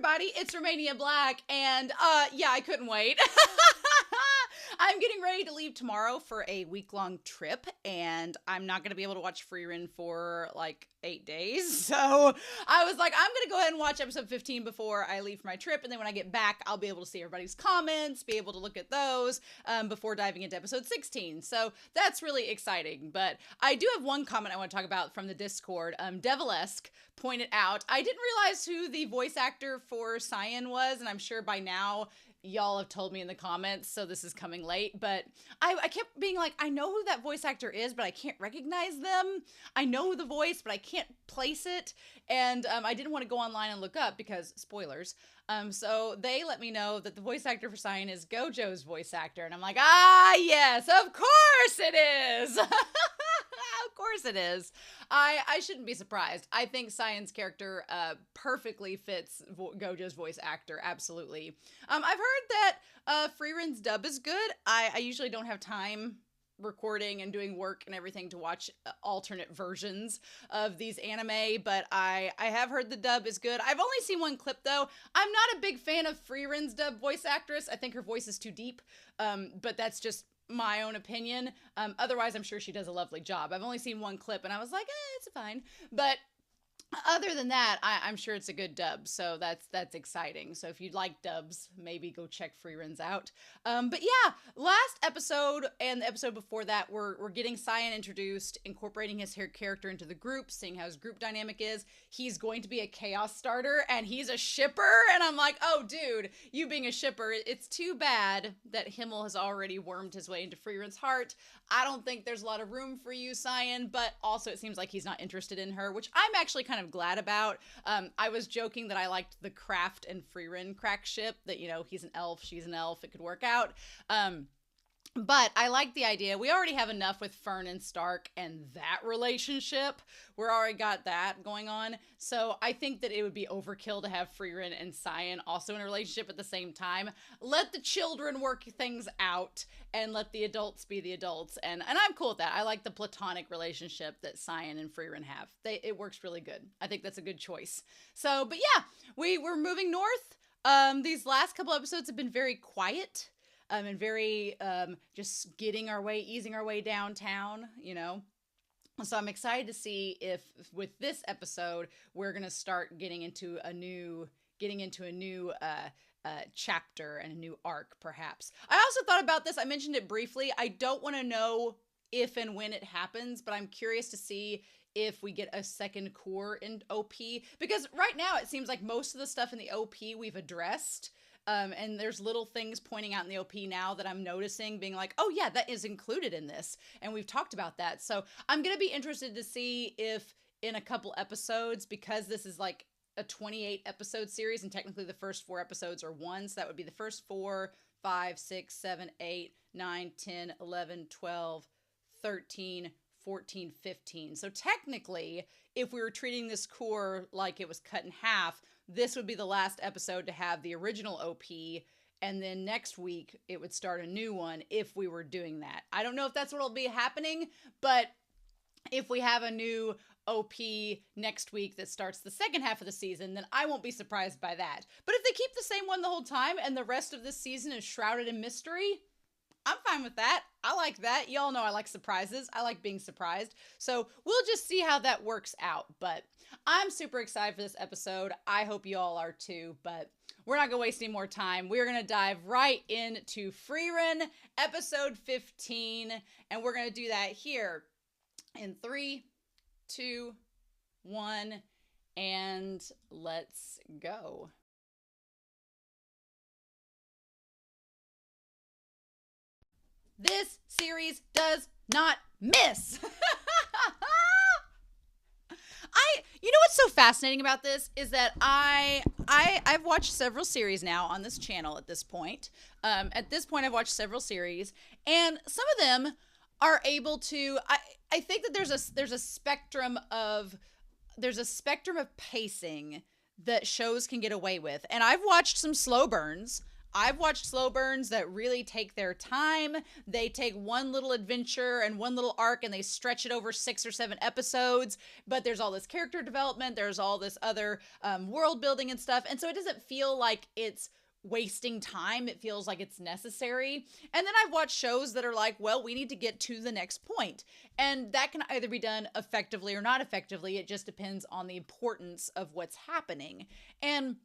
everybody, it's Romania Black, and yeah, I couldn't wait. I'm getting ready to leave tomorrow for a week-long trip, and I'm not going to be able to watch Frieren for like 8 days. So I was like, I'm going to go ahead and watch episode 15 before I leave for my trip, and then when I get back, I'll be able to see everybody's comments, be able to look at those before diving into episode 16. So that's really exciting. But I do have one comment I want to talk about from the Discord. Devilesque pointed out, I didn't realize who the voice actor for Sein was, and I'm sure by now y'all have told me in the comments, so this is coming late, but I kept being like, I know who that voice actor is, but I can't recognize them. I know the voice, but I can't place it, and I didn't want to go online and look up because spoilers. So they let me know that the voice actor for Sein is Gojo's voice actor, and I'm like, yes, of course it is! Of course it is. I shouldn't be surprised. I think Sai's character perfectly fits Gojo's voice actor, absolutely. I've heard that Frieren's dub is good. I usually don't have time recording and doing work and everything to watch alternate versions of these anime, but I have heard the dub is good. I've only seen one clip though. I'm not a big fan of Frieren's dub voice actress. I think her voice is too deep, but that's just my own opinion. Otherwise, I'm sure she does a lovely job. I've only seen one clip and I was like, it's fine. But other than that, I'm sure it's a good dub, so that's exciting. So if you'd like dubs, maybe go check Frieren's out. But yeah, last episode and the episode before that, we're getting Sein introduced, incorporating his character into the group, seeing how his group dynamic is. He's going to be a chaos starter, and he's a shipper, and I'm like, oh dude, you being a shipper, it's too bad that Himmel has already wormed his way into Frieren's heart. I don't think there's a lot of room for you, Sein, but also it seems like he's not interested in her, which I'm actually kind of glad about. I was joking that I liked the Kraft and Frieren crack ship, that, you know, he's an elf, she's an elf, it could work out. But I like the idea. We already have enough with Fern and Stark and that relationship. We're already got that going on. So I think that it would be overkill to have Frieren and Sein also in a relationship at the same time. Let the children work things out and let the adults be the adults. And I'm cool with that. I like the platonic relationship that Sein and Frieren have. It works really good. I think that's a good choice. So, but yeah, we're moving north. These last couple episodes have been very quiet. And very just easing our way downtown, you know. So I'm excited to see if with this episode we're gonna start getting into a new chapter and a new arc, perhaps. I also thought about this. I mentioned it briefly. I don't want to know if and when it happens, but I'm curious to see if we get a second core in OP, because right now it seems like most of the stuff in the OP we've addressed. And there's little things pointing out in the OP now that I'm noticing, being like, oh yeah, that is included in this. And we've talked about that. So I'm going to be interested to see if in a couple episodes, because this is like a 28 episode series, and technically the first 4 episodes are one. So that would be the first 4, 5, 6, 7, 8, 9, 10, 11, 12, 13, 14, 15. So technically, if we were treating this core like it was cut in half, this would be the last episode to have the original OP, and then next week it would start a new one if we were doing that. I don't know if that's what will be happening, but if we have a new OP next week that starts the second half of the season, then I won't be surprised by that. But if they keep the same one the whole time and the rest of this season is shrouded in mystery, I'm fine with that. I like that. Y'all know I like surprises. I like being surprised. So we'll just see how that works out. But I'm super excited for this episode. I hope you all are too. But we're not going to waste any more time. We're going to dive right into Frieren, episode 15. And we're going to do that here in 3, 2, 1. And let's go. This series does not miss. You know what's so fascinating about this is that I've watched several series now on this channel at this point. At this point, I've watched several series, and some of them are able to. I think that there's a spectrum of pacing that shows can get away with, and I've watched some slow burns. I've watched slow burns that really take their time. They take one little adventure and one little arc and they stretch it over 6 or 7 episodes, but there's all this character development, there's all this other world building and stuff, and so it doesn't feel like it's wasting time. It feels like it's necessary. And then I've watched shows that are like, well, we need to get to the next point. And that can either be done effectively or not effectively. It just depends on the importance of what's happening. And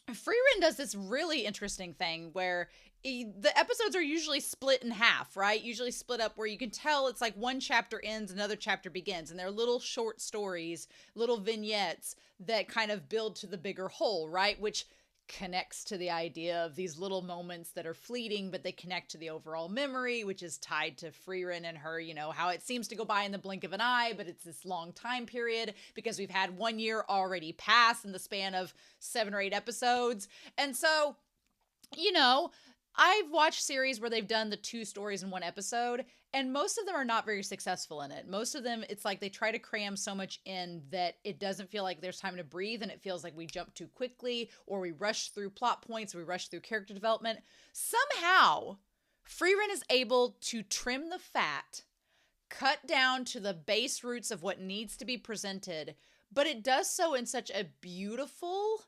Frieren does this really interesting thing where the episodes are usually split in half, right? Usually split up where you can tell it's like one chapter ends, another chapter begins. And they're little short stories, little vignettes that kind of build to the bigger whole, right? Which connects to the idea of these little moments that are fleeting, but they connect to the overall memory, which is tied to Frieren and her, how it seems to go by in the blink of an eye, but it's this long time period because we've had 1 year already pass in the span of 7 or 8 episodes. And so, I've watched series where they've done the 2 stories in 1 episode, and most of them are not very successful in it. Most of them, it's like they try to cram so much in that it doesn't feel like there's time to breathe, and it feels like we jump too quickly, or we rush through plot points, we rush through character development. Somehow, Frieren is able to trim the fat, cut down to the base roots of what needs to be presented, but it does so in such a beautiful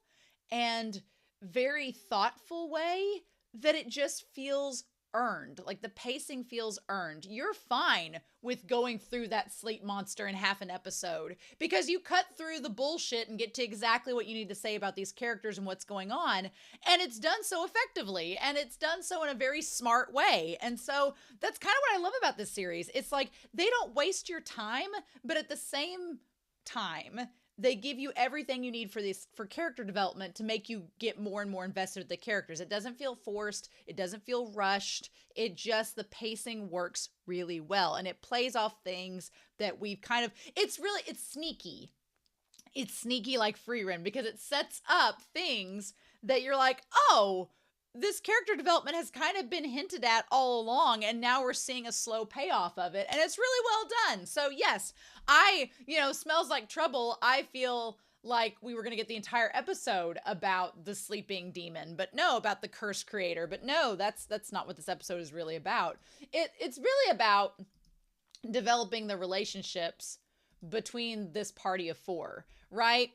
and very thoughtful way that it just feels earned. Like the pacing feels earned. You're fine with going through that sleep monster in half an episode because you cut through the bullshit and get to exactly what you need to say about these characters and what's going on. And it's done so effectively, and it's done so in a very smart way. And so that's kind of what I love about this series. It's like they don't waste your time, but at the same time, they give you everything you need for character development to make you get more and more invested with the characters. It doesn't feel forced. It doesn't feel rushed. The pacing works really well. And it plays off things that we've it's sneaky. It's sneaky like Frieren because it sets up things that you're like, oh, this character development has kind of been hinted at all along, and now we're seeing a slow payoff of it, and it's really well done. So yes, Smells Like Trouble, I feel like we were going to get the entire episode about the sleeping demon, but no, about the curse creator. But no, that's not what this episode is really about. It's really about developing the relationships between this party of 4, right?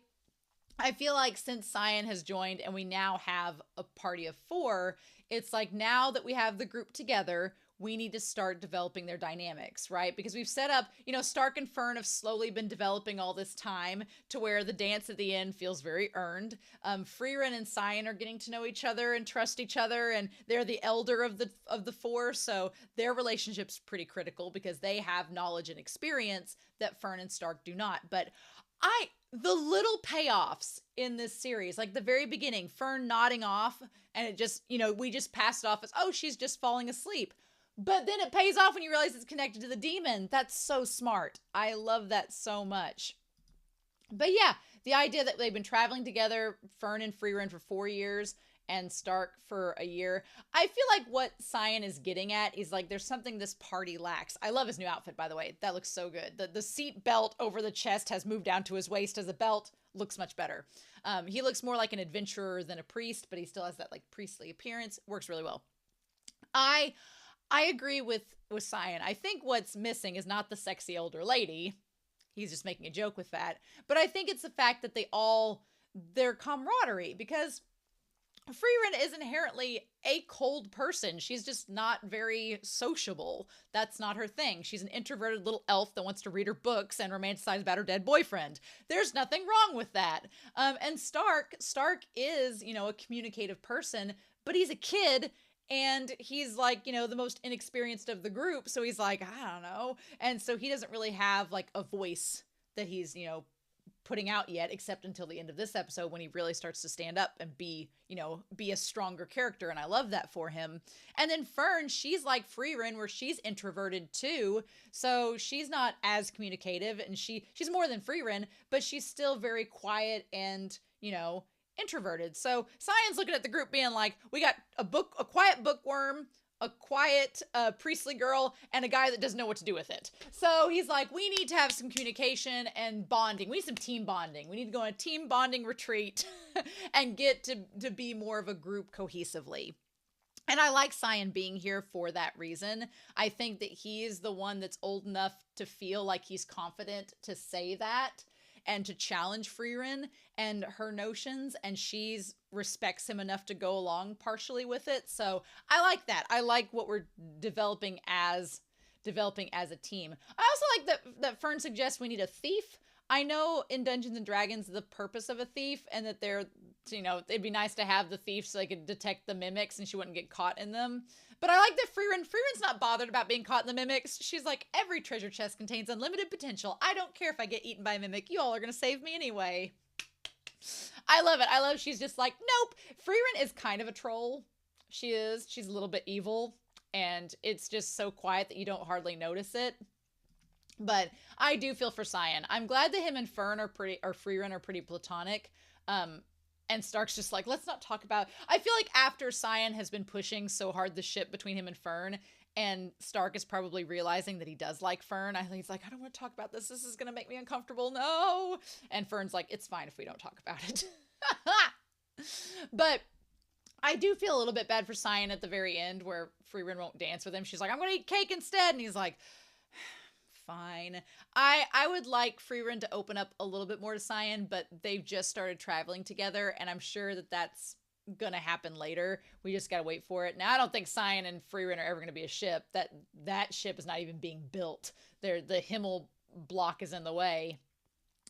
I feel like since Sein has joined and we now have a party of 4, it's like now that we have the group together, we need to start developing their dynamics, right? Because we've set up, Stark and Fern have slowly been developing all this time to where the dance at the end feels very earned. Frieren and Sein are getting to know each other and trust each other, and they're the elder of the 4, so their relationship's pretty critical because they have knowledge and experience that Fern and Stark do not. But the little payoffs in this series, like the very beginning, Fern nodding off, and it just, we just passed it off as, oh, she's just falling asleep. But then it pays off when you realize it's connected to the demon. That's so smart. I love that so much. But yeah, the idea that they've been traveling together, Fern and Frieren, for 4 years, and Stark for a year. I feel like what Sein is getting at is like there's something this party lacks. I love his new outfit, by the way. That looks so good. The seat belt over the chest has moved down to his waist as a belt. Looks much better. He looks more like an adventurer than a priest, but he still has that like priestly appearance. Works really well. I agree with Sein. I think what's missing is not the sexy older lady. He's just making a joke with that. But I think it's the fact that their camaraderie, because Frieren is inherently a cold person. She's just not very sociable. That's not her thing. She's an introverted little elf that wants to read her books and romanticize about her dead boyfriend. There's nothing wrong with that. And Stark is, a communicative person, but he's a kid, and he's like, the most inexperienced of the group. So he's like, I don't know. And so he doesn't really have like a voice that he's, putting out yet, except until the end of this episode when he really starts to stand up and be a stronger character. And I love that for him. And then Fern, she's like Frieren, where she's introverted too. So she's not as communicative, and she's more than Frieren, but she's still very quiet and, introverted. So Science looking at the group being like, we got a quiet bookworm, a quiet priestly girl, and a guy that doesn't know what to do with it. So he's like, we need to have some communication and bonding. We need some team bonding. We need to go on a team bonding retreat and get to be more of a group cohesively. And I like Sein being here for that reason. I think that he is the one that's old enough to feel like he's confident to say that and to challenge Frieren and her notions, and she's respects him enough to go along partially with it. So I like that. I like what we're developing as a team. I also like that Fern suggests we need a thief. I know in Dungeons and Dragons the purpose of a thief, and that they're, it'd be nice to have the thief so they could detect the mimics and she wouldn't get caught in them. But I like that Frieren's not bothered about being caught in the mimics. She's like, every treasure chest contains unlimited potential. I don't care if I get eaten by a mimic. You all are going to save me anyway. I love it. I love she's just like, nope. Frieren is kind of a troll. She is. She's a little bit evil. And it's just so quiet that you don't hardly notice it. But I do feel for Sein. I'm glad that him and Frieren are pretty platonic. And Stark's just like, let's not talk about... I feel like after Sein has been pushing so hard the ship between him and Fern, and Stark is probably realizing that he does like Fern, I think he's like, I don't want to talk about this. This is going to make me uncomfortable. No. And Fern's like, it's fine if we don't talk about it. But I do feel a little bit bad for Sein at the very end where Frieren won't dance with him. She's like, I'm going to eat cake instead. And he's like... fine. I would like Frieren to open up a little bit more to Sein, but they've just started traveling together, and I'm sure that that's gonna happen later. We just gotta wait for it. Now, I don't think Sein and Frieren are ever gonna be a ship. That ship is not even being built. The Himmel block is in the way.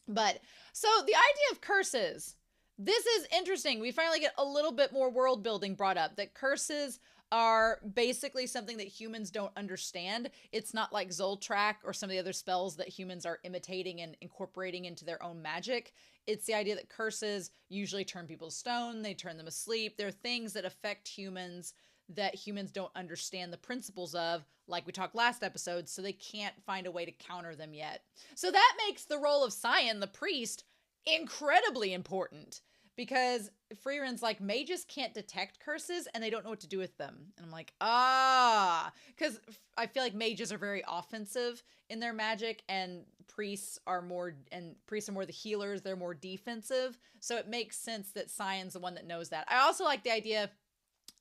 But, so the idea of curses. This is interesting. We finally get a little bit more world building brought up. That curses are basically something that humans don't understand. It's not like Zoltrak or some of the other spells that humans are imitating and incorporating into their own magic. It's the idea that curses usually turn people to stone, they turn them asleep. They're things that affect humans that humans don't understand the principles of, like we talked last episode, so they can't find a way to counter them yet. So that makes the role of Sein, the priest, incredibly important. Because Frieren's like, mages can't detect curses and they don't know what to do with them. And I'm like, because I feel like mages are very offensive in their magic, and priests are more the healers. They're more defensive. So it makes sense that Sein's the one that knows that. I also like the idea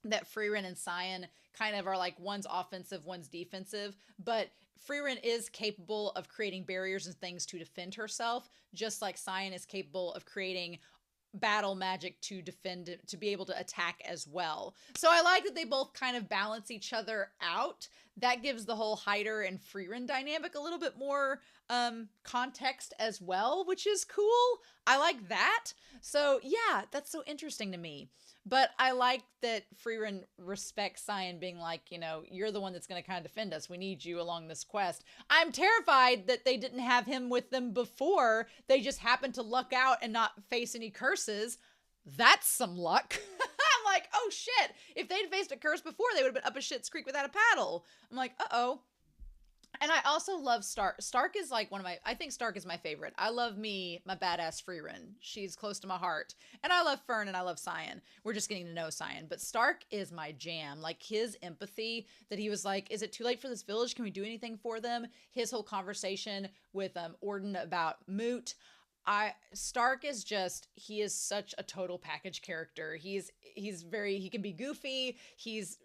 that Frieren and Sein kind of are like, one's offensive, one's defensive, but Frieren is capable of creating barriers and things to defend herself, just like Sein is capable of creating battle magic to defend, to be able to attack as well. So I like that they both kind of balance each other out. That gives the whole Hyder and Frieren dynamic a little bit more context as well, which is cool. I like that. So yeah, that's so interesting to me. But I like that Frieren respects Sein, being like, you're the one that's going to kind of defend us. We need you along this quest. I'm terrified that they didn't have him with them before. They just happened to luck out and not face any curses. That's some luck. I'm like, oh shit. If they'd faced a curse before, they would have been up a shit's creek without a paddle. I'm like, uh-oh. And I also love Stark. Stark is like I think Stark is my favorite. I love my badass Frieren. She's close to my heart. And I love Fern and I love Sein. We're just getting to know Sein. But Stark is my jam. Like, his empathy that he was like, is it too late for this village? Can we do anything for them? His whole conversation with Orden about Moot. Stark is just, he is such a total package character. He can be goofy, he's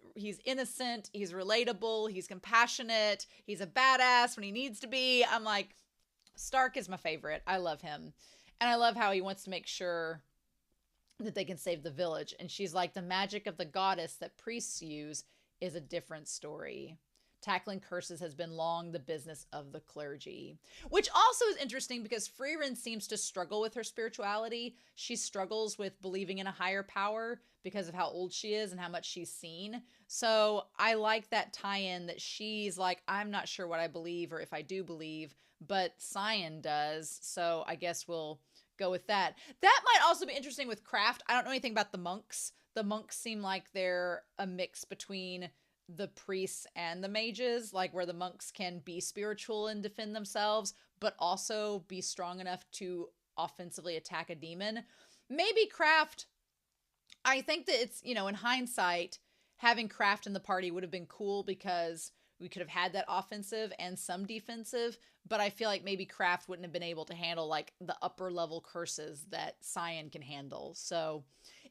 innocent, he's relatable, he's compassionate, he's a badass when he needs to be. I'm like, Stark is my favorite. I love him. And I love how he wants to make sure that they can save the village. And she's like, the magic of the goddess that priests use is a different story. Tackling curses has been long the business of the clergy. Which also is interesting because Frieren seems to struggle with her spirituality. She struggles with believing in a higher power because of how old she is and how much she's seen. So I like that tie-in that she's like, I'm not sure what I believe or if I do believe, but Sein does. So I guess we'll go with that. That might also be interesting with craft. I don't know anything about the monks. The monks seem like they're a mix between the priests and the mages, like where the monks can be spiritual and defend themselves, but also be strong enough to offensively attack a demon. Maybe craft, I think that it's, in hindsight, having craft in the party would have been cool because we could have had that offensive and some defensive, but I feel like maybe craft wouldn't have been able to handle like the upper level curses that Sein can handle. So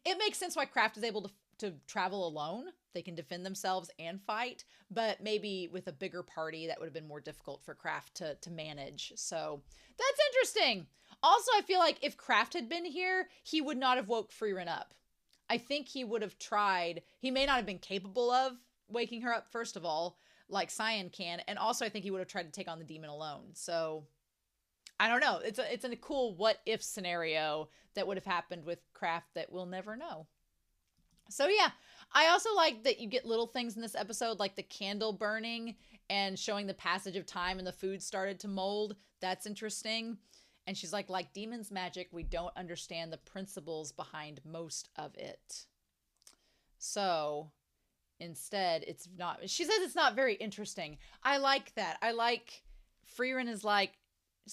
it makes sense why craft is able to travel alone. They can defend themselves and fight, but maybe with a bigger party that would have been more difficult for Kraft to manage. So that's interesting. Also, I feel like if Kraft had been here, he would not have woke Frieren up. I think he would have tried. He may not have been capable of waking her up, first of all, like Sein can. And also, I think he would have tried to take on the demon alone. So I don't know. It's a cool what if scenario that would have happened with Kraft that we'll never know. So yeah, I also like that you get little things in this episode, like the candle burning and showing the passage of time and the food started to mold. That's interesting. And she's like demon's magic, we don't understand the principles behind most of it. So instead, it's not, she says it's not very interesting. I like that. I like Frieren is like,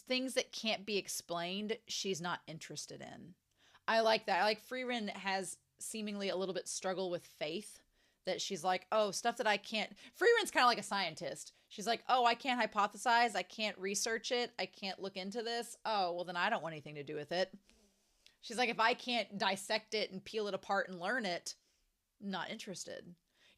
things that can't be explained, she's not interested in. I like that. I like Frieren has seemingly a little bit struggle with faith, that she's like, oh, stuff that I can't. Frieren's kind of like a scientist. She's like, oh, I can't hypothesize. I can't research it. I can't look into this. Oh, well, then I don't want anything to do with it. She's like, if I can't dissect it and peel it apart and learn it, I'm not interested.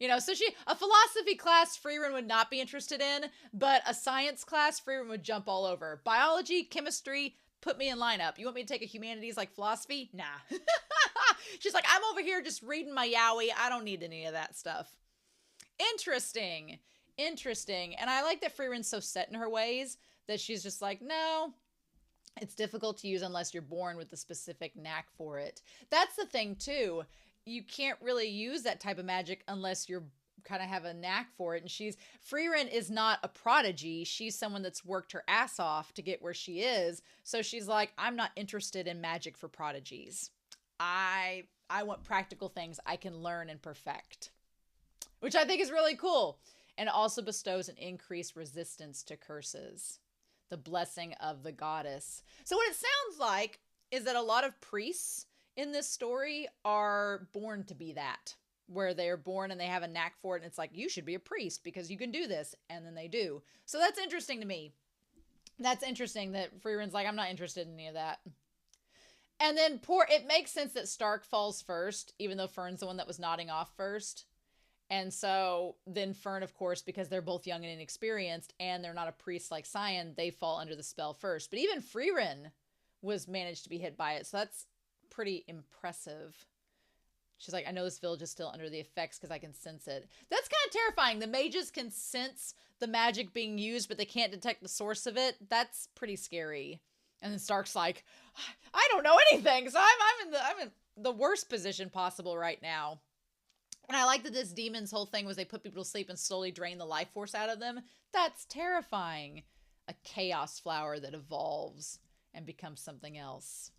You know, so a philosophy class Frieren would not be interested in, but a science class Frieren would jump all over. Biology, chemistry, put me in lineup. You want me to take a humanities like philosophy? Nah. She's like, I'm over here just reading my yaoi. I don't need any of that stuff. Interesting. And I like that Frieren's so set in her ways that she's just like, no, it's difficult to use unless you're born with the specific knack for it. That's the thing too. You can't really use that type of magic unless you're kind of have a knack for it. And Frieren is not a prodigy. She's someone that's worked her ass off to get where she is. So she's like, I'm not interested in magic for prodigies. I want practical things I can learn and perfect, which I think is really cool. And also bestows an increased resistance to curses. The blessing of the goddess. So what it sounds like is that a lot of priests in this story are born to be that, where they're born and they have a knack for it. And it's like, you should be a priest because you can do this. And then they do. So that's interesting to me. That's interesting that Frieren's like, I'm not interested in any of that. And then it makes sense that Stark falls first, even though Fern's the one that was nodding off first. And so then Fern, of course, because they're both young and inexperienced and they're not a priest like Sein, they fall under the spell first. But even Frieren was managed to be hit by it. So that's pretty impressive. She's like, I know this village is still under the effects because I can sense it. That's kind of terrifying. The mages can sense the magic being used, but they can't detect the source of it. That's pretty scary. And then Stark's like, I don't know anything, so I'm in the worst position possible right now. And I like that this demon's whole thing was they put people to sleep and slowly drain the life force out of them. That's terrifying. A chaos flower that evolves and becomes something else.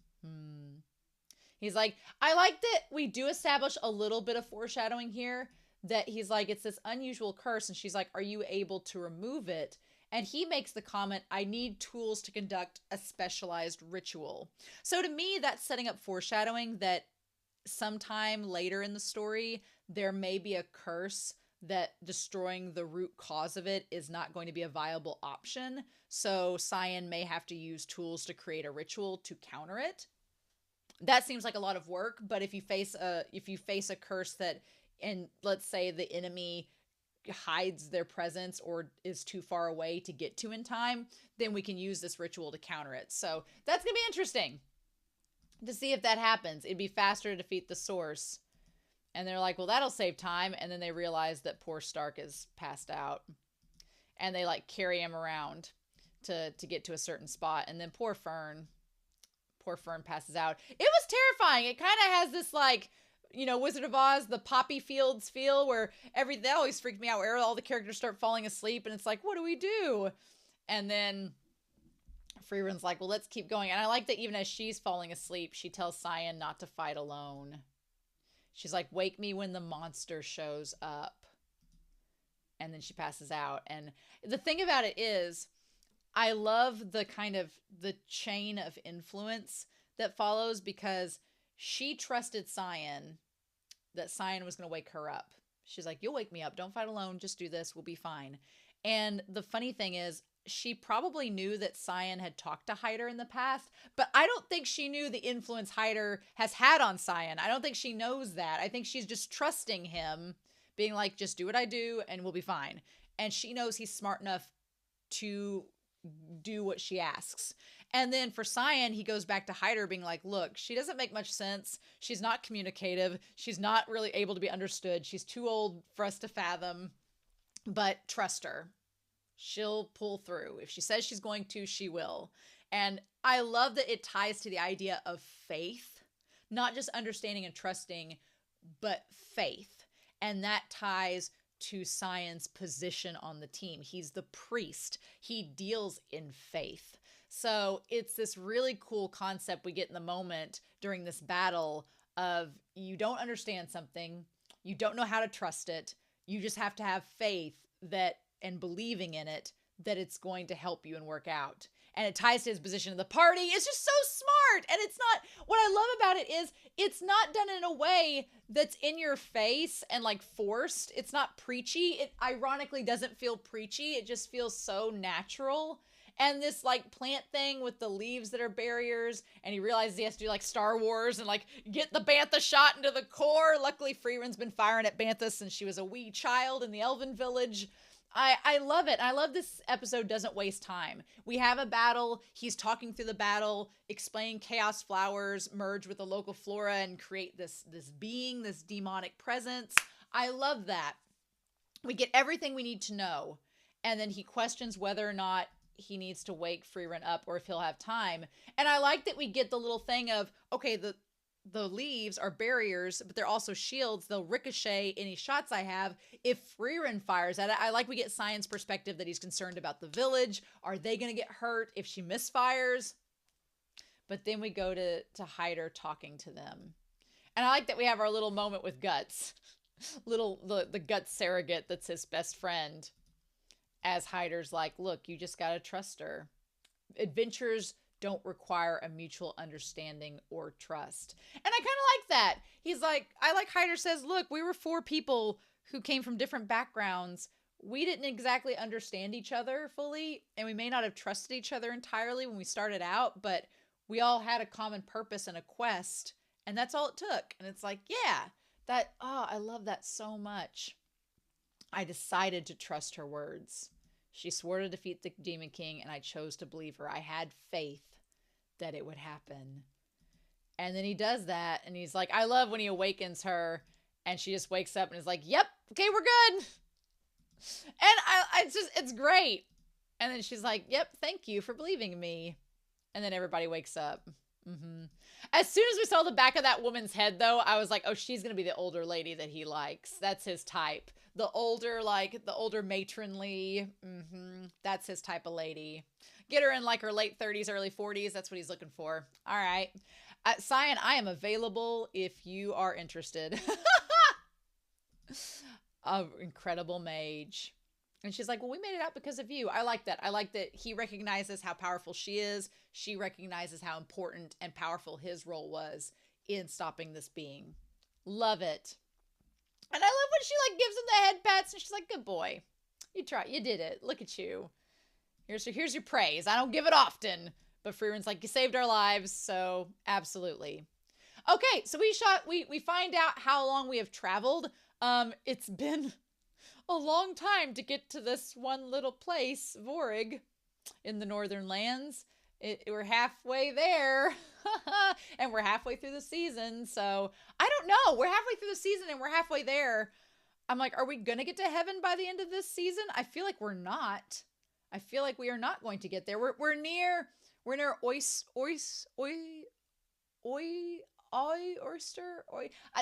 He's like, I like that we do establish a little bit of foreshadowing here, that he's like, it's this unusual curse. And she's like, are you able to remove it? And he makes the comment, I need tools to conduct a specialized ritual. So to me, that's setting up foreshadowing that sometime later in the story, there may be a curse that destroying the root cause of it is not going to be a viable option. So Sein may have to use tools to create a ritual to counter it. That seems like a lot of work, but if you face a curse that, and let's say the enemy hides their presence or is too far away to get to in time, then we can use this ritual to counter it. So that's going to be interesting to see if that happens. It'd be faster to defeat the source. And they're like, well, that'll save time. And then they realize that poor Stark is passed out. And they like carry him around to get to a certain spot. And then poor Fern passes out. It was terrifying. It kind of has this like, you know, Wizard of Oz, the poppy fields feel where that always freaked me out, where all the characters start falling asleep and it's like, what do we do? And then Frieren's like, well, let's keep going. And I like that even as she's falling asleep, she tells Sein not to fight alone. She's like, wake me when the monster shows up. And then she passes out. And the thing about it is, I love the kind of the chain of influence that follows, because she trusted Sein, that Sein was going to wake her up. She's like, you'll wake me up. Don't fight alone. Just do this. We'll be fine. And the funny thing is, she probably knew that Sein had talked to Hyder in the past, but I don't think she knew the influence Hyder has had on Sein. I don't think she knows that. I think she's just trusting him, being like, just do what I do and we'll be fine. And she knows he's smart enough to do what she asks. And then for Sein, he goes back to Hyder being like, look, she doesn't make much sense. She's not communicative. She's not really able to be understood. She's too old for us to fathom, but trust her. She'll pull through. If she says she's going to, she will. And I love that it ties to the idea of faith, not just understanding and trusting, but faith. And that ties to Sein's position on the team. He's the priest. He deals in faith. So it's this really cool concept we get in the moment during this battle of you don't understand something, you don't know how to trust it, you just have to have faith that and believing in it that it's going to help you and work out. And it ties to his position in the party. It's just so smart. And it's not, what I love about it is it's not done in a way that's in your face and like forced. It's not preachy. It ironically doesn't feel preachy. It just feels so natural. And this like plant thing with the leaves that are barriers, and he realizes he has to do like Star Wars and like get the bantha shot into the core. Luckily, Frieren's been firing at bantha since she was a wee child in the Elven village. I love it. I love this episode doesn't waste time. We have a battle. He's talking through the battle, explaining chaos flowers merge with the local flora and create this being, this demonic presence. I love that. We get everything we need to know. And then he questions whether or not he needs to wake Frieren up or if he'll have time. And I like that we get the little thing of, okay, the leaves are barriers, but they're also shields. They'll ricochet any shots I have if Frieren fires at it. I like we get Sein's perspective that he's concerned about the village. Are they going to get hurt if she misfires? But then we go to Hyder talking to them. And I like that we have our little moment with Guts. The Guts surrogate that's his best friend. As Hyder's like, look, you just got to trust her. Adventures don't require a mutual understanding or trust. And I kind of like that. He's like, I like Hyder says, look, we were 4 people who came from different backgrounds. We didn't exactly understand each other fully, and we may not have trusted each other entirely when we started out, but we all had a common purpose and a quest, and that's all it took. And it's like, yeah, I love that so much. I decided to trust her words. She swore to defeat the Demon King, and I chose to believe her. I had faith that it would happen. And then he does that, and he's like, I love when he awakens her, and she just wakes up and is like, yep, okay, we're good. And it's great. And then she's like, yep, thank you for believing in me. And then everybody wakes up. As soon as we saw the back of that woman's head, though, I was like, oh, she's going to be the older lady that he likes. That's his type. The older matronly, that's his type of lady. Get her in like her late 30s, early 40s. That's what he's looking for. All right. Sein, I am available if you are interested. Incredible mage. And she's like, well, we made it out because of you. I like that. I like that he recognizes how powerful she is. She recognizes how important and powerful his role was in stopping this being. Love it. And I love when she like gives him the head pats and she's like, good boy. You did it. Look at you. Here's your praise. I don't give it often. But Frieren's like, you saved our lives. So absolutely. Okay. So we find out how long we have traveled. It's been a long time to get to this one little place, Vorig, in the Northern Lands. We're halfway there. And we're halfway through the season. So I don't know. We're halfway through the season and we're halfway there. I'm like, are we going to get to heaven by the end of this season? I feel like we're not. I feel like we are not going to get there. We're near Oyster.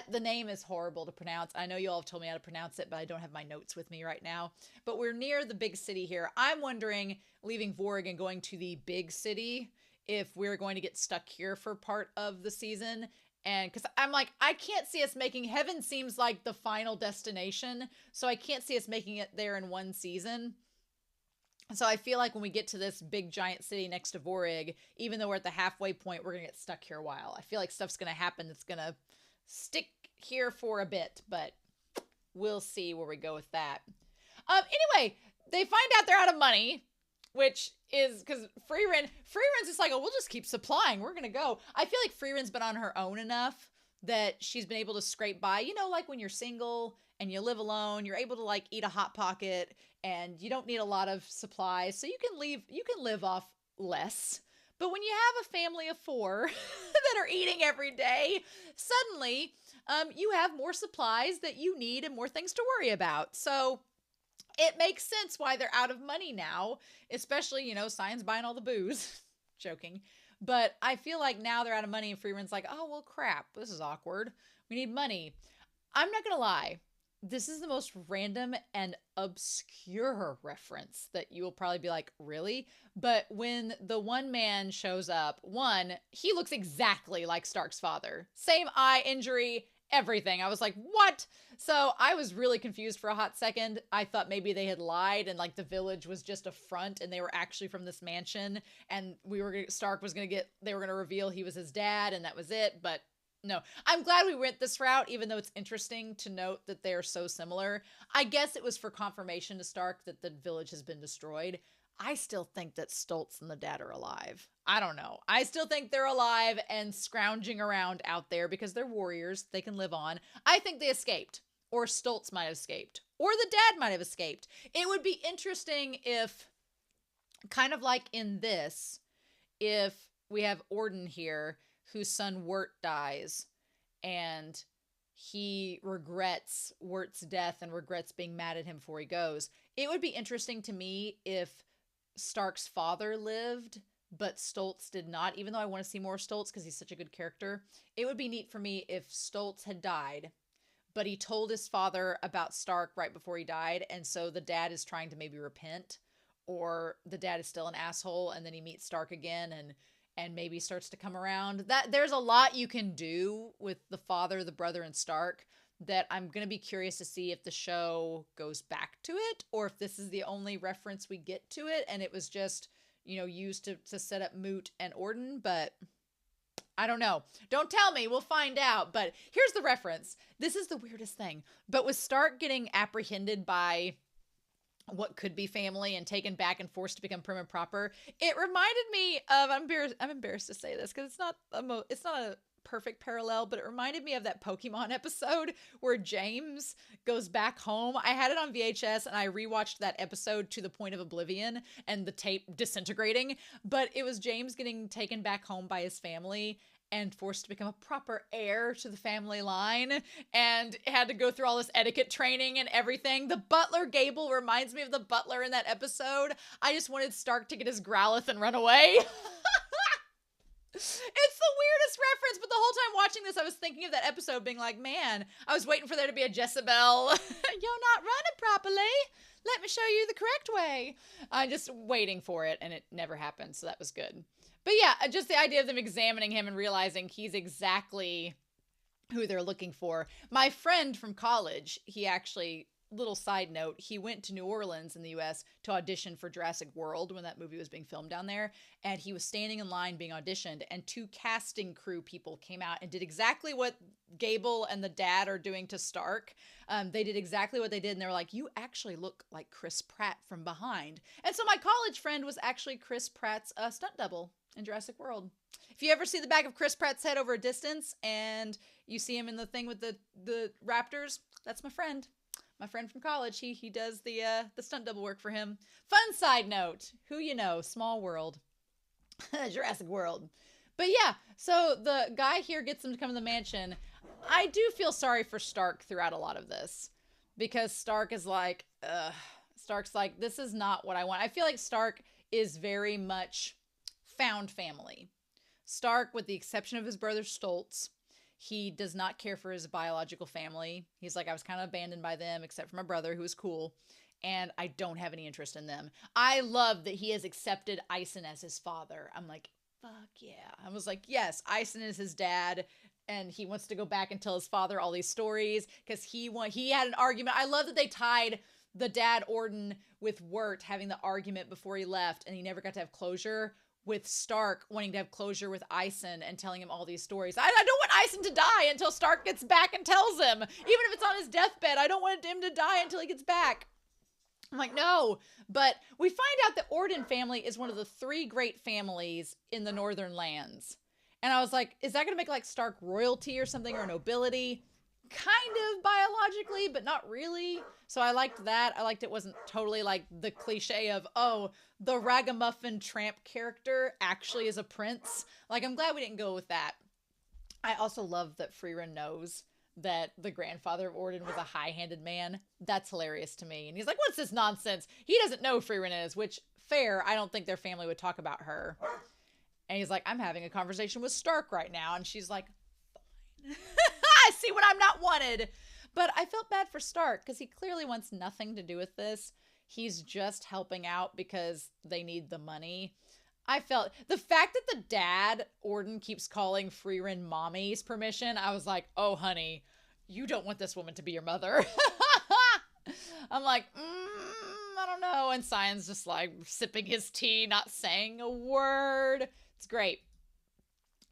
The name is horrible to pronounce. I know you all have told me how to pronounce it, but I don't have my notes with me right now. But we're near the big city here. I'm wondering, leaving Vorig and going to the big city, if we're going to get stuck here for part of the season. And because I'm like, I can't see us making, heaven seems like the final destination. So I can't see us making it there in one season. So I feel like when we get to this big giant city next to Vorig, even though we're at the halfway point, we're going to get stuck here a while. I feel like stuff's going to happen that's going to stick here for a bit, but we'll see where we go with that. Anyway, they find out they're out of money. which is because Frieren's just like, oh, we'll just keep supplying. We're going to go. I feel like Frieren's been on her own enough that she's been able to scrape by. You know, like when you're single and you live alone, you're able to like eat a Hot Pocket and you don't need a lot of supplies. So you can live off less. But when you have a family of 4 that are eating every day, suddenly you have more supplies that you need and more things to worry about. So it makes sense why they're out of money now, especially, Sein's buying all the booze. Joking. But I feel like now they're out of money and Freeman's like, oh, well, crap. This is awkward. We need money. I'm not going to lie. This is the most random and obscure reference that you will probably be like, really? But when the one man shows up, he looks exactly like Stark's father. Same eye injury, everything. I was like, what? So I was really confused for a hot second. I thought maybe they had lied and like the village was just a front and they were actually from this mansion and they were going to reveal he was his dad and that was it. But no, I'm glad we went this route, even though it's interesting to note that they are so similar. I guess it was for confirmation to Stark that the village has been destroyed. I still think that Stoltz and the dad are alive. I don't know. I still think they're alive and scrounging around out there because they're warriors. They can live on. I think they escaped, or Stoltz might have escaped, or the dad might have escaped. It would be interesting if, kind of like in this, if we have Orden here, whose son Wirt dies, and he regrets Wirt's death and regrets being mad at him before he goes. It would be interesting to me if Stark's father lived, but Stoltz did not, even though I want to see more Stoltz because he's such a good character. It would be neat for me if Stoltz had died, but he told his father about Stark right before he died, and so the dad is trying to maybe repent, or the dad is still an asshole, and then he meets Stark again, and maybe starts to come around. That there's a lot you can do with the father, the brother, and Stark that I'm going to be curious to see if the show goes back to it or if this is the only reference we get to it and it was just, used to set up Moot and Orden, but I don't know. Don't tell me. We'll find out. But here's the reference. This is the weirdest thing. But with Stark getting apprehended by what could be family and taken back and forced to become prim and proper, it reminded me of, I'm embarrassed to say this because it's not a perfect parallel, but it reminded me of that Pokemon episode where James goes back home. I had it on VHS and I rewatched that episode to the point of oblivion and the tape disintegrating, but it was James getting taken back home by his family and forced to become a proper heir to the family line and had to go through all this etiquette training and everything. The butler, Gable, reminds me of the butler in that episode. I just wanted Stark to get his Growlithe and run away. It's the weirdest reference, but the whole time watching this, I was thinking of that episode being like, man, I was waiting for there to be a Jezebel. You're not running properly. Let me show you the correct way. I'm just waiting for it, and it never happened, so that was good. But yeah, just the idea of them examining him and realizing he's exactly who they're looking for. My friend from college, he actually, little side note, he went to New Orleans in the US to audition for Jurassic World when that movie was being filmed down there. And he was standing in line being auditioned and 2 casting crew people came out and did exactly what Gable and the dad are doing to Stark. They did exactly what they did. And they were like, you actually look like Chris Pratt from behind. And so my college friend was actually Chris Pratt's stunt double in Jurassic World. If you ever see the back of Chris Pratt's head over a distance and you see him in the thing with the raptors, that's my friend. My friend from college. He does the stunt double work for him. Fun side note. Who you know? Small world. Jurassic World. But yeah, so the guy here gets them to come to the mansion. I do feel sorry for Stark throughout a lot of this. Because Stark is like, Stark's like, this is not what I want. I feel like Stark is very much found family. Stark, with the exception of his brother Stoltz, he does not care for his biological family. He's like, I was kind of abandoned by them, except for my brother, who is cool, and I don't have any interest in them. I love that he has accepted Eisen as his father. I'm like, fuck yeah. I was like, yes, Eisen is his dad, and he wants to go back and tell his father all these stories, because he had an argument. I love that they tied the dad, Orden, with Wirt having the argument before he left, and he never got to have closure, with Stark wanting to have closure with Eisen and telling him all these stories. I don't want Eisen to die until Stark gets back and tells him. Even if it's on his deathbed, I don't want him to die until he gets back. I'm like, no. But we find out that Orden family is one of the 3 great families in the Northern Lands. And I was like, is that going to make like Stark royalty or something, or nobility? Kind of biologically, but not really. So I liked that. I liked it wasn't totally like the cliche of, oh, the ragamuffin tramp character actually is a prince. Like, I'm glad we didn't go with that. I also love that Frieren knows that the grandfather of Orden was a high-handed man. That's hilarious to me. And he's like, what's this nonsense? He doesn't know who Frieren is, which, fair, I don't think their family would talk about her. And he's like, I'm having a conversation with Stark right now. And she's like, fine. I see when I'm not wanted. But I felt bad for Stark because he clearly wants nothing to do with this. He's just helping out because they need the money. I felt the fact that the dad, Orden, keeps calling Frieren mommy's permission. I was like, oh, honey, you don't want this woman to be your mother. I'm like, I don't know. And Sein's just like sipping his tea, not saying a word. It's great.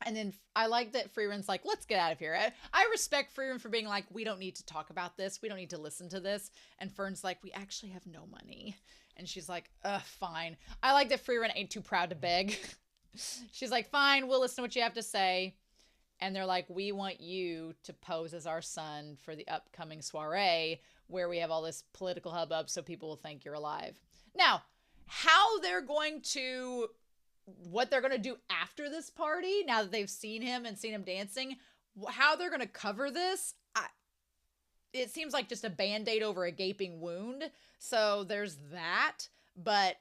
And then I like that Frieren's like, let's get out of here. I respect Frieren for being like, we don't need to talk about this. We don't need to listen to this. And Fern's like, we actually have no money. And she's like, fine. I like that Frieren ain't too proud to beg. She's like, fine, we'll listen to what you have to say. And they're like, we want you to pose as our son for the upcoming soiree where we have all this political hubbub so people will think you're alive. Now, how they're going to... what they're going to do after this party, now that they've seen him and seen him dancing, how they're going to cover this, it seems like just a Band-Aid over a gaping wound. So there's that, but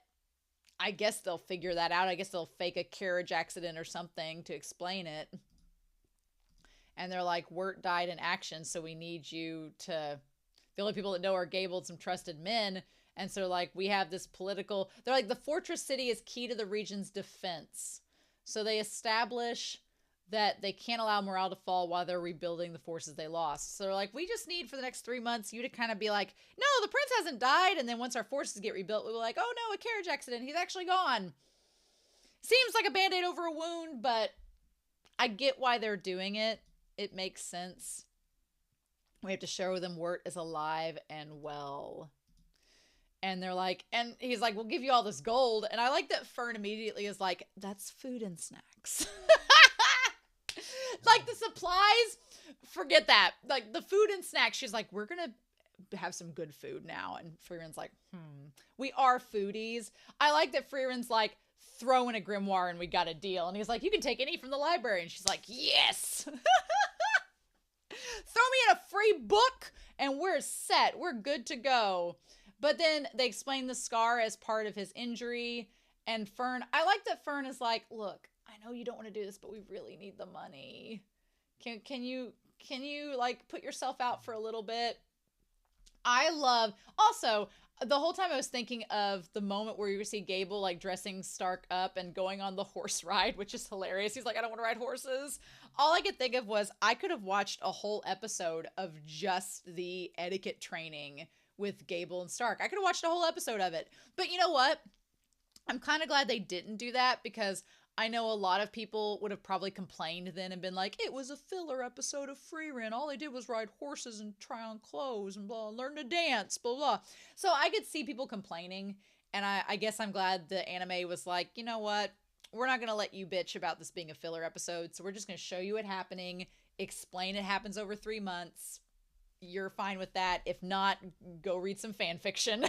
I guess they'll figure that out. I guess they'll fake a carriage accident or something to explain it. And they're like, Wirt died in action, so we need you to... The only people that know are Gable and some trusted men. And so, like, we have this political... They're like, the fortress city is key to the region's defense. So they establish that they can't allow morale to fall while they're rebuilding the forces they lost. So they're like, we just need for the next 3 months you to kind of be like, no, the prince hasn't died. And then once our forces get rebuilt, we'll be like, oh no, a carriage accident. He's actually gone. Seems like a Band-Aid over a wound, but I get why they're doing it. It makes sense. We have to show them Wirt is alive and well. And they're like, and he's like, we'll give you all this gold. And I like that Fern immediately is like, that's food and snacks. Like the supplies, forget that. Like the food and snacks, she's like, we're going to have some good food now. And Frieren's like, we are foodies. I like that Frieren's like, throw in a grimoire and we got a deal. And he's like, you can take any from the library. And she's like, yes. Throw me in a free book and we're set. We're good to go. But then they explain the scar as part of his injury. And Fern, I like that Fern is like, look, I know you don't want to do this, but we really need the money. Can you like put yourself out for a little bit? I love, also, the whole time I was thinking of the moment where you see Gable like dressing Stark up and going on the horse ride, which is hilarious. He's like, I don't want to ride horses. All I could think of was I could have watched a whole episode of just the etiquette training with Gable and Stark. I could have watched a whole episode of it. But you know what? I'm kind of glad they didn't do that because I know a lot of people would have probably complained then and been like, it was a filler episode of Frieren. All they did was ride horses and try on clothes and blah, learn to dance, blah, blah. So I could see people complaining. And I guess I'm glad the anime was like, you know what? We're not going to let you bitch about this being a filler episode. So we're just going to show you it happening, explain it happens over 3 months. You're fine with that. If not, go read some fan fiction.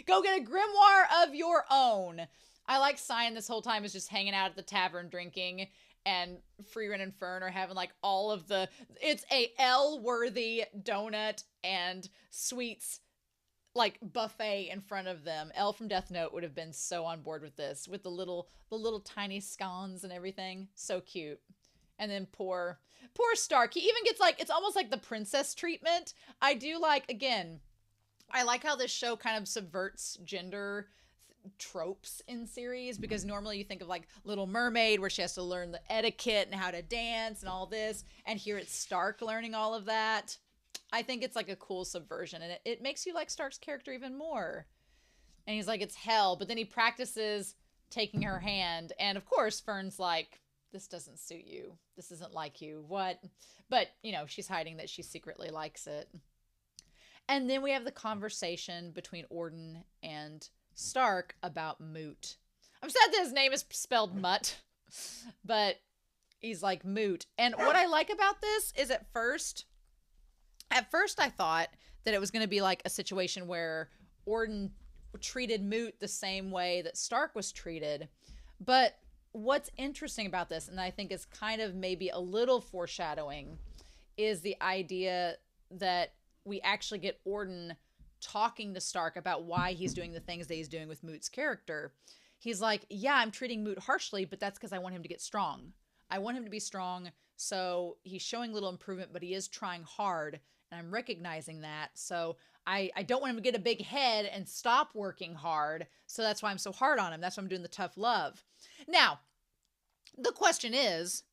Go get a grimoire of your own. I like Sein this whole time is just hanging out at the tavern drinking, and Frieren and Fern are having like all of the, it's a L-worthy donut and sweets like buffet in front of them. L from Death Note would have been so on board with this, with the little tiny scones and everything. So cute. And then poor Stark. He even gets like, it's almost like the princess treatment. I do like, again, I like how this show kind of subverts gender tropes in series, because normally you think of like Little Mermaid where she has to learn the etiquette and how to dance and all this, and here it's Stark learning all of that. I think it's like a cool subversion, and it makes you like Stark's character even more. And he's like, it's hell, but then he practices taking her hand, and of course Fern's like, this doesn't suit you, this isn't like you, what? But you know, she's hiding that she secretly likes it. And then we have the conversation between Orden and Stark about Moot. I'm sad that his name is spelled Mutt, but he's like Moot. And what I like about this is at first I thought that it was going to be like a situation where Orden treated Moot the same way that Stark was treated. But what's interesting about this, and I think is kind of maybe a little foreshadowing, is the idea that we actually get Orden talking to Stark about why he's doing the things that he's doing with Moot's character. He's like, yeah, I'm treating Moot harshly, but that's because I want him to get strong. I want him to be strong, so he's showing little improvement, but he is trying hard, and I'm recognizing that. So I don't want him to get a big head and stop working hard, so that's why I'm so hard on him. That's why I'm doing the tough love. Now, the question is,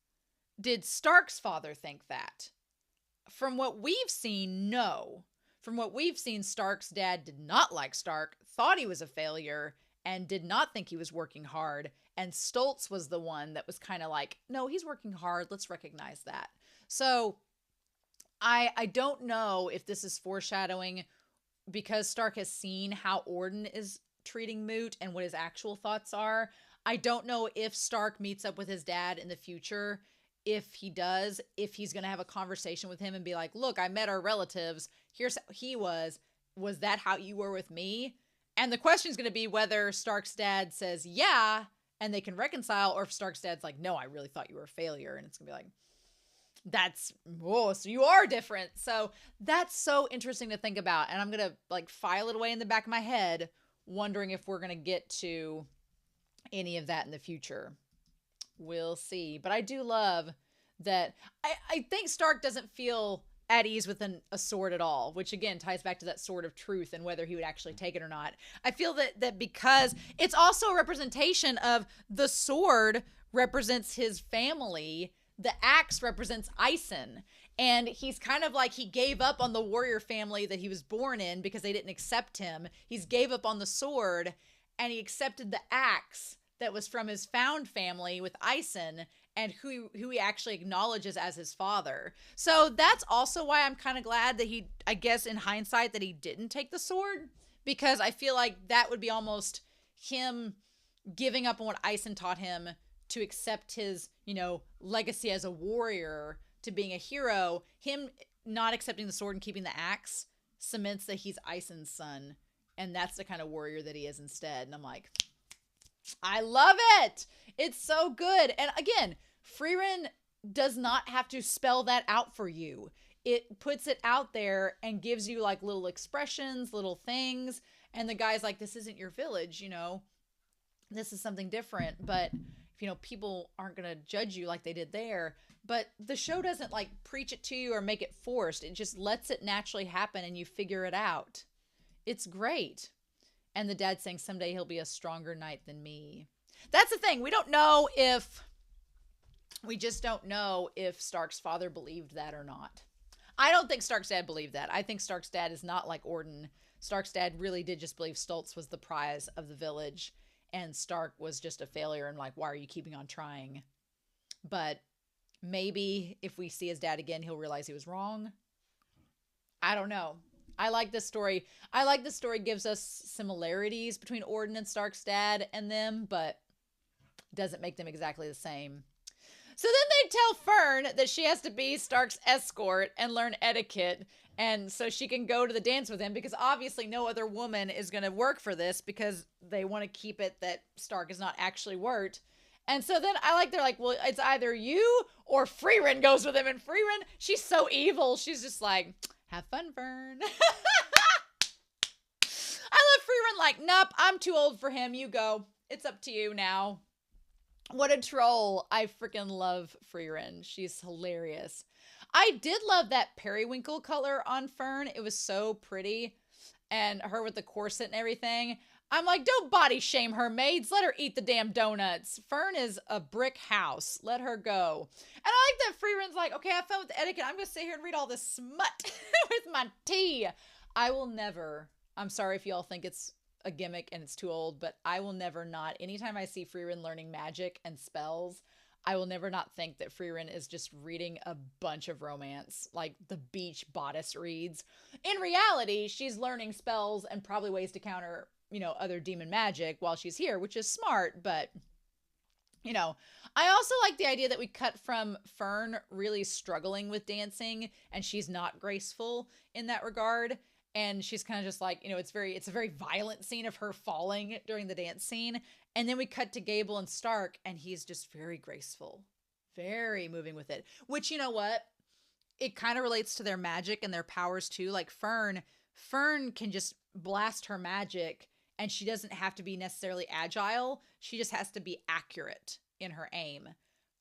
did Stark's father think that? From what we've seen, no. From what we've seen, Stark's dad did not like Stark, thought he was a failure, and did not think he was working hard. And Stoltz was the one that was kind of like, no, he's working hard. Let's recognize that. So I don't know if this is foreshadowing because Stark has seen how Orden is treating Moot and what his actual thoughts are. I don't know if Stark meets up with his dad in the future. If he does, if he's going to have a conversation with him and be like, look, I met our relatives. Here's how he was. Was that how you were with me? And the question is going to be whether Stark's dad says, yeah, and they can reconcile, or if Stark's dad's like, no, I really thought you were a failure. And it's going to be like, so you are different. So that's so interesting to think about. And I'm going to like file it away in the back of my head, wondering if we're going to get to any of that in the future. We'll see. But I do love that. I think Stark doesn't feel at ease with a sword at all, which again ties back to that sword of truth and whether he would actually take it or not. I feel that because it's also a representation of the sword represents his family, the axe represents Ison. And he's kind of like he gave up on the warrior family that he was born in because they didn't accept him. He's gave up on the sword and he accepted the axe that was from his found family with Ison and who he actually acknowledges as his father. So that's also why I'm kind of glad that he, I guess in hindsight, that he didn't take the sword, because I feel like that would be almost him giving up on what Ison taught him to accept his, legacy as a warrior to being a hero. Him not accepting the sword and keeping the axe cements that he's Ison's son. And that's the kind of warrior that he is instead. And I'm like, I love it. It's so good. And again, Frieren does not have to spell that out for you. It puts it out there and gives you like little expressions, little things. And the guy's like, this isn't your village, this is something different. But, people aren't going to judge you like they did there. But the show doesn't like preach it to you or make it forced. It just lets it naturally happen and you figure it out. It's great. And the dad saying someday he'll be a stronger knight than me. That's the thing. We just don't know if Stark's father believed that or not. I don't think Stark's dad believed that. I think Stark's dad is not like Orden. Stark's dad really did just believe Stoltz was the prize of the village and Stark was just a failure and like, why are you keeping on trying? But maybe if we see his dad again, he'll realize he was wrong. I don't know. I like this story. I like this story gives us similarities between Orden and Stark's dad and them, but doesn't make them exactly the same. So then they tell Fern that she has to be Stark's escort and learn etiquette, and so she can go to the dance with him, because obviously no other woman is going to work for this because they want to keep it that Stark is not actually Wirt. And so then they're like, well, it's either you or Frieren goes with him. And Frieren, she's so evil. She's just like, have fun, Fern. I love Frieren like, nope, I'm too old for him. You go. It's up to you now. What a troll. I freaking love Frieren. She's hilarious. I did love that periwinkle color on Fern. It was so pretty. And her with the corset and everything. I'm like, don't body shame her, maids. Let her eat the damn donuts. Fern is a brick house. Let her go. And I like that Frieren's like, okay, have fun with the etiquette. I'm going to sit here and read all this smut with my tea. I will never, I'm sorry if y'all think it's a gimmick and it's too old, but I will never not. Anytime I see Frieren learning magic and spells, I will never not think that Frieren is just reading a bunch of romance, like the beach bodice reads. In reality, she's learning spells and probably ways to counter, other demon magic while she's here, which is smart, but I also like the idea that we cut from Fern really struggling with dancing, and she's not graceful in that regard. And she's kind of just like, it's a very violent scene of her falling during the dance scene. And then we cut to Gable and Stark, and he's just very graceful, very moving with it. Which, you know what? It kind of relates to their magic and their powers too. Like Fern can just blast her magic, and she doesn't have to be necessarily agile. She just has to be accurate in her aim.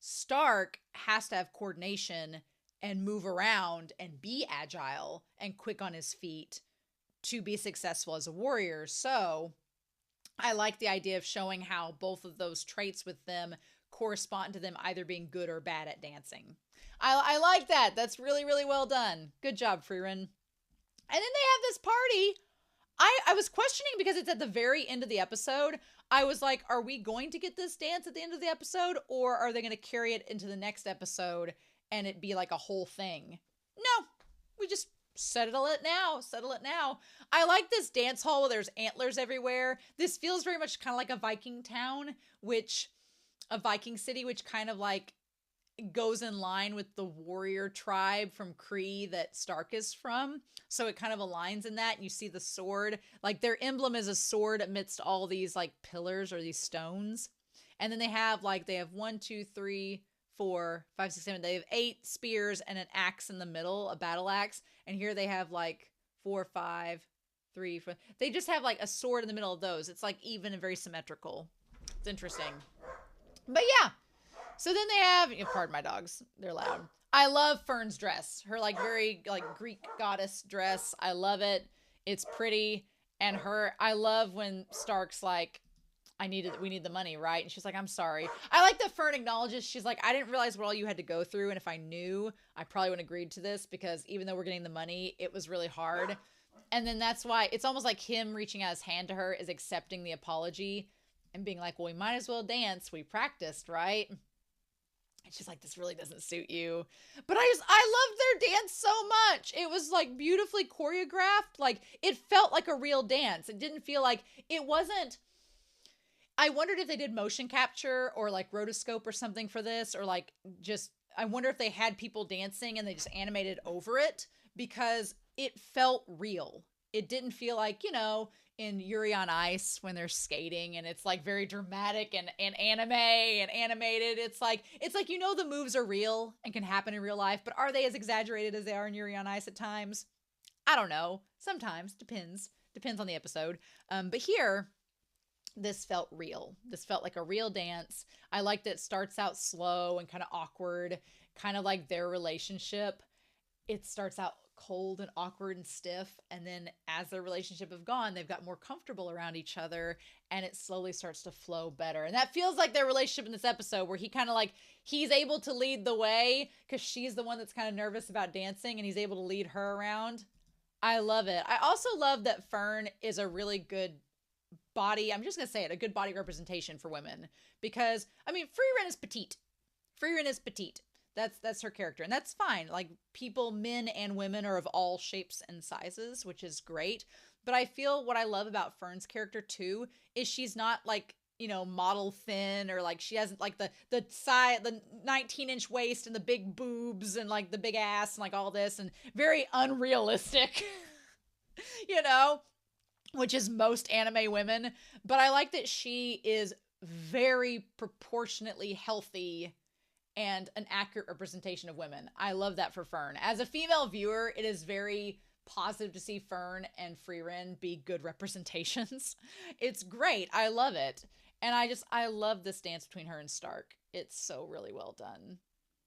Stark has to have coordination and move around and be agile and quick on his feet to be successful as a warrior. So I like the idea of showing how both of those traits with them correspond to them either being good or bad at dancing. I like that. That's really, really well done. Good job, Frieren. And then they have this party. I was questioning because it's at the very end of the episode. I was like, are we going to get this dance at the end of the episode, or are they going to carry it into the next episode and it be like a whole thing? No, we just settle it now. I like this dance hall where there's antlers everywhere. This feels very much kind of like a Viking town, a Viking city, which kind of like goes in line with the warrior tribe from Kree that Stark is from. So it kind of aligns in that. And you see the sword, like their emblem is a sword amidst all these like pillars or these stones. And then they have 1, 2, 3, 4, 5, 6, 7. They have 8 spears and an axe in the middle, a battle axe. And here they have 4, 5, 3, 4. They just have a sword in the middle of those. It's even and very symmetrical. It's interesting. But yeah. So then they have, pardon my dogs, they're loud. I love Fern's dress. Her very Greek goddess dress. I love it. It's pretty. And I love when Stark's like, we need the money, right? And she's like, I'm sorry. I like that Fern acknowledges, she's like, I didn't realize what all you had to go through. And if I knew, I probably wouldn't have agreed to this, because even though we're getting the money, it was really hard. And then that's why it's almost like him reaching out his hand to her is accepting the apology and being like, well, we might as well dance. We practiced, right? And she's like, this really doesn't suit you. But I loved their dance so much. It was beautifully choreographed. It felt like a real dance. It didn't feel like it wasn't. I wondered if they did motion capture or rotoscope or something for this, or I wonder if they had people dancing and they just animated over it, because it felt real. It didn't feel like, in Yuri on Ice when they're skating and it's very dramatic and anime and animated. It's like the moves are real and can happen in real life, but are they as exaggerated as they are in Yuri on Ice at times? I don't know. Sometimes. Depends on the episode. But here, this felt real. This felt like a real dance. I like that it starts out slow and kind of awkward, kind of like their relationship. It starts out cold and awkward and stiff, and then as their relationship have gone, they've got more comfortable around each other, and it slowly starts to flow better. And that feels like their relationship in this episode, where he kind of he's able to lead the way because she's the one that's kind of nervous about dancing, and he's able to lead her around. I love it. I also love that Fern is a really good body, I'm just gonna say it, a good body representation for women, because Frieren is petite. That's her character, and that's fine. People, men and women, are of all shapes and sizes, which is great. But I feel what I love about Fern's character too is she's not model thin, or she hasn't the side, the 19-inch waist and the big boobs and the big ass and all this, and very unrealistic, which is most anime women. But I like that she is very proportionately healthy and an accurate representation of women. I love that for Fern. As a female viewer, it is very positive to see Fern and Frieren be good representations. It's great. I love it. And I love this dance between her and Stark. It's so really well done.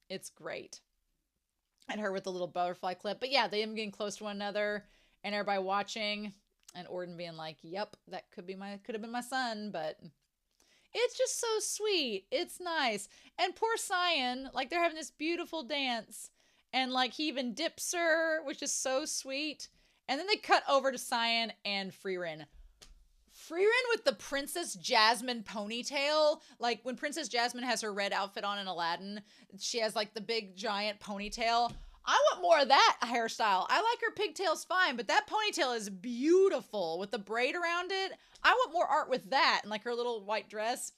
It's great. And her with the little butterfly clip. But yeah, them getting close to one another and everybody watching, and Orden being like, yep, that could have been my son, but it's just so sweet. It's nice. And poor Sein, they're having this beautiful dance, and he even dips her, which is so sweet. And then they cut over to Sein and Frieren Frieren with the Princess Jasmine ponytail. Like when Princess Jasmine has her red outfit on in Aladdin, she has like the big giant ponytail. I want more of that hairstyle. I like her pigtails fine, but that ponytail is beautiful with the braid around it. I want more art with that and like her little white dress.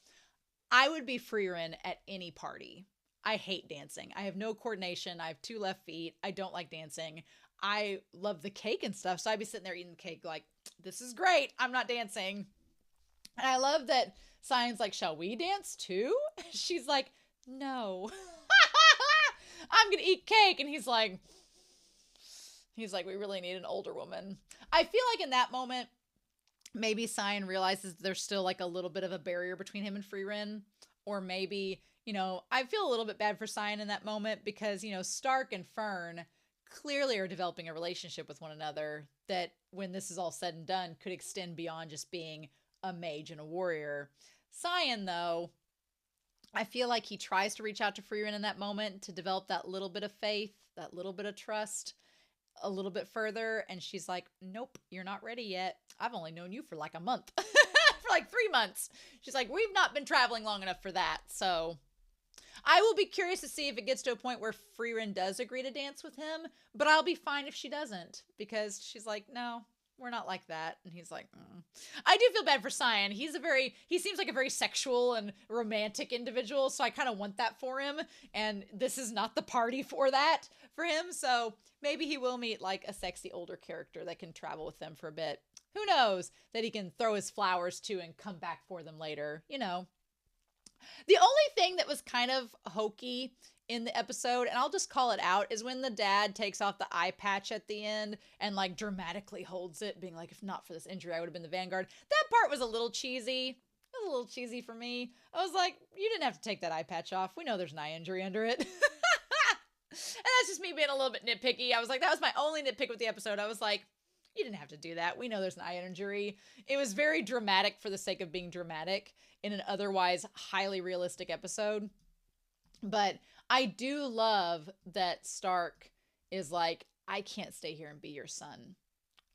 I would be Frieren at any party. I hate dancing. I have no coordination. I have 2 left feet. I don't like dancing. I love the cake and stuff, so I'd be sitting there eating the cake like, this is great. I'm not dancing. And I love that Sein's like, shall we dance too? She's like, no. I'm going to eat cake. And he's like, we really need an older woman. I feel like in that moment, maybe Sein realizes there's still like a little bit of a barrier between him and Frieren. Or maybe, I feel a little bit bad for Sein in that moment because, Stark and Fern clearly are developing a relationship with one another that when this is all said and done could extend beyond just being a mage and a warrior. Sein, though, I feel like he tries to reach out to Frieren in that moment to develop that little bit of faith, that little bit of trust a little bit further. And she's like, nope, you're not ready yet. I've only known you for like a month, for like 3 months. She's like, we've not been traveling long enough for that. So I will be curious to see if it gets to a point where Frieren does agree to dance with him, but I'll be fine if she doesn't because she's like, no, we're not like that. And he's like, I do feel bad for Sein. He seems like a very sexual and romantic individual. So I kind of want that for him. And this is not the party for that for him. So maybe he will meet like a sexy older character that can travel with them for a bit. Who knows that he can throw his flowers to and come back for them later, The only thing that was kind of hokey in the episode, and I'll just call it out, is when the dad takes off the eye patch at the end and like dramatically holds it, being like, if not for this injury, I would have been the Vanguard. That part was a little cheesy. It was a little cheesy for me. I was like, you didn't have to take that eye patch off. We know there's an eye injury under it. And that's just me being a little bit nitpicky. I was like, that was my only nitpick with the episode. I was like, you didn't have to do that. We know there's an eye injury. It was very dramatic for the sake of being dramatic in an otherwise highly realistic episode. But I do love that Stark is like, I can't stay here and be your son.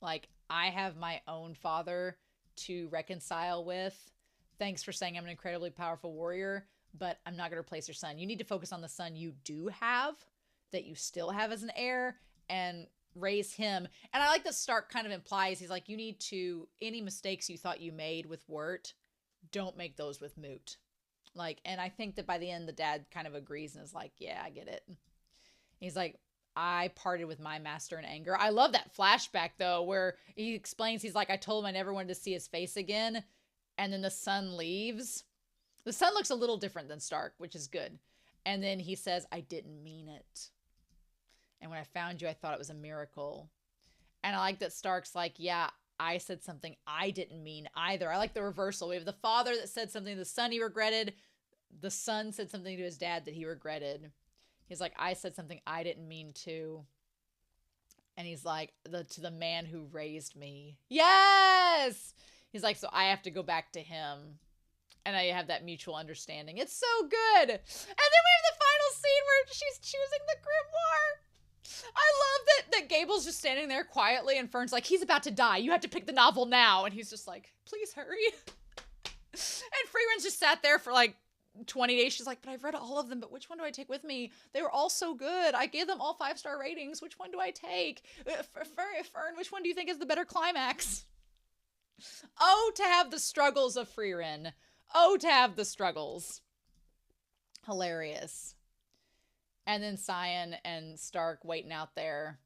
Like, I have my own father to reconcile with. Thanks for saying I'm an incredibly powerful warrior, but I'm not going to replace your son. You need to focus on the son you do have, that you still have as an heir, and raise him. And I like that Stark kind of implies, he's like, you need to, any mistakes you thought you made with Wirt, don't make those with Moot. Like, and I think that by the end, the dad kind of agrees and is like, yeah, I get it. He's like, I parted with my master in anger. I love that flashback though, where he explains, he's like, I told him I never wanted to see his face again. And then the son leaves. The son looks a little different than Stark, which is good. And then he says, I didn't mean it. And when I found you, I thought it was a miracle. And I like that Stark's like, yeah, I said something I didn't mean either. I like the reversal. We have the father that said something to the son he regretted. The son said something to his dad that he regretted. He's like, I said something I didn't mean to. And he's like, to the man who raised me. Yes! He's like, so I have to go back to him. And I have that mutual understanding. It's so good. And then we have the final scene where she's choosing the grimoire. I love that Gable's just standing there quietly and Fern's like, he's about to die. You have to pick the novel now. And he's just like, please hurry. And Frieren's just sat there for like 20 days. She's like, but I've read all of them, but which one do I take with me? They were all so good. I gave them all 5-star ratings. Which one do I take? Fern, which one do you think is the better climax? Oh, to have the struggles of Frieren. Oh, to have the struggles. Hilarious. And then Sein and Stark waiting out there.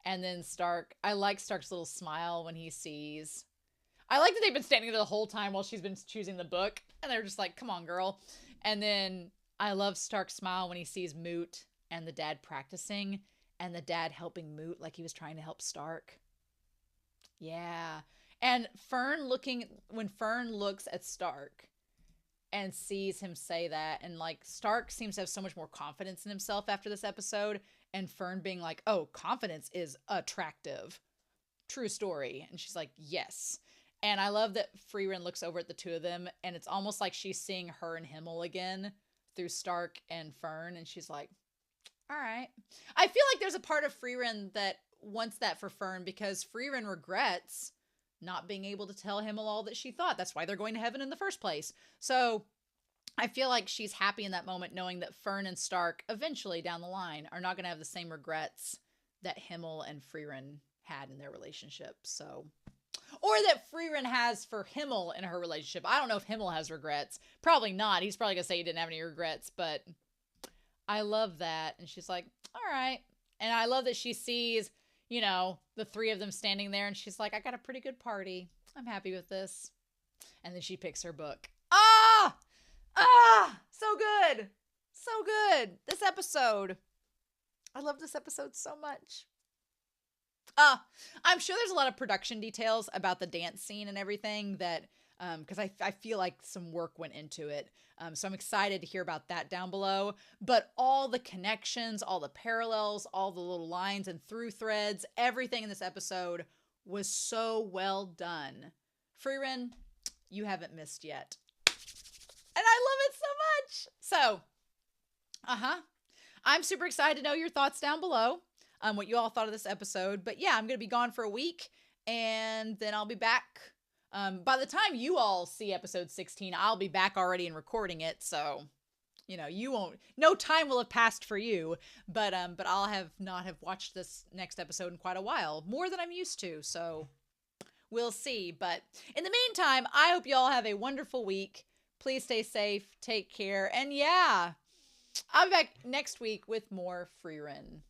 And then Stark, I like Stark's little smile when he sees. I like that they've been standing there the whole time while she's been choosing the book. And they're just like, come on, girl. And then I love Stark's smile when he sees Moot and the dad practicing. And the dad helping Moot like he was trying to help Stark. Yeah. And when Fern looks at Stark and sees him say that, and like Stark seems to have so much more confidence in himself after this episode, and Fern being like, oh, confidence is attractive. True story. And she's like, yes. And I love that Frieren looks over at the two of them, and it's almost like she's seeing her and Himmel again through Stark and Fern, and she's like, all right. I feel like there's a part of Frieren that wants that for Fern, because Frieren regrets not being able to tell Himmel all that she thought. That's why they're going to heaven in the first place. So I feel like she's happy in that moment knowing that Fern and Stark eventually down the line are not going to have the same regrets that Himmel and Frieren had in their relationship. So, or that Frieren has for Himmel in her relationship. I don't know if Himmel has regrets. Probably not. He's probably going to say he didn't have any regrets, but I love that. And she's like, all right. And I love that she sees, you know, the three of them standing there and she's like, I got a pretty good party. I'm happy with this. And then she picks her book. Ah! Ah! So good. So good. This episode. I love this episode so much. I'm sure there's a lot of production details about the dance scene and everything that, because I feel like some work went into it. So I'm excited to hear about that down below. But all the connections, all the parallels, all the little lines and through threads, everything in this episode was so well done. Frieren, you haven't missed yet. And I love it so much. So, I'm super excited to know your thoughts down below. What you all thought of this episode. But yeah, I'm going to be gone for a week and then I'll be back. By the time you all see episode 16, I'll be back already and recording it. So, you know, no time will have passed for you, but I'll not have watched this next episode in quite a while, more than I'm used to. So we'll see. But in the meantime, I hope you all have a wonderful week. Please stay safe, take care. And yeah, I'll be back next week with more Frieren.